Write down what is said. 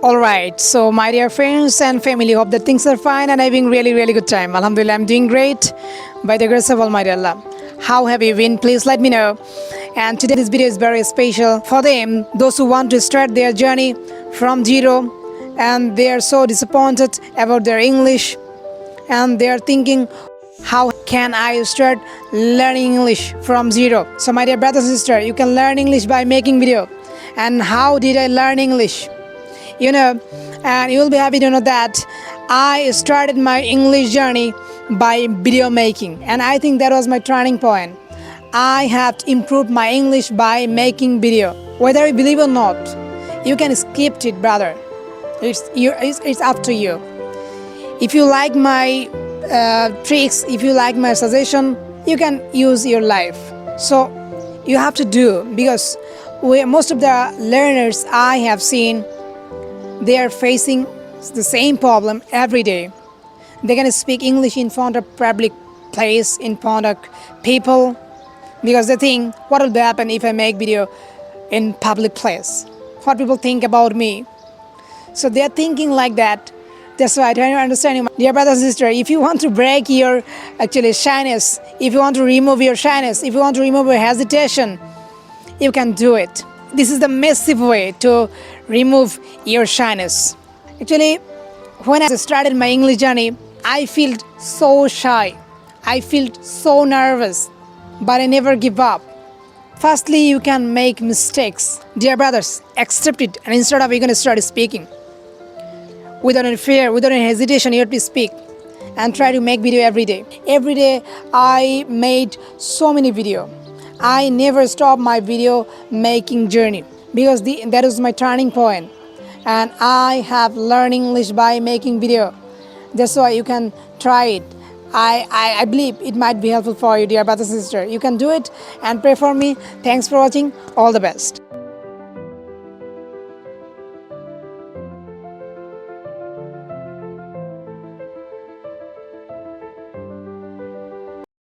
Alright, so my dear friends and family, hope that things are fine and having really good time. Alhamdulillah, I'm doing great by the grace of Almighty Allah. How have you been? Please let me know. And today this video is very special for them, those who want to start their journey from zero and they are so disappointed about their English and they are thinking, how can I start learning English from zero? So my dear brother and sister, you can learn English by making video. And how did I learn English? And you will be happy to know that I started my English journey by video making, and I think that was my turning point. I have improved my English by making video. Whether you believe or not, you can skip it, brother. It's up to you. If you like my tricks, if you like my suggestion, you can use your life. So you have to do, because most of the learners I have seen, they are facing the same problem every day. They can speak English in front of public place, in front of people, because they think, what will happen if I make video in public place? What people think about me? So they are thinking like that. That's why I try to understand you. Dear brother and sister, if you want to break your shyness, if you want to remove your shyness, if you want to remove your hesitation, you can do it. This is the massive way to remove your shyness. Actually, when I started my English journey, I felt so shy. I felt so nervous, but I never give up. Firstly, you can make mistakes. Dear brothers, accept it, and instead of you're going to start speaking. Without any fear, without any hesitation, you have to speak and try to make video every day. Every day, I made so many videos. I never stopped my video making journey, because that was my turning point, and I have learned English by making video. That's why you can try it. I believe it might be helpful for you, dear brother and sister. You can do it and pray for me. Thanks for watching. All the best.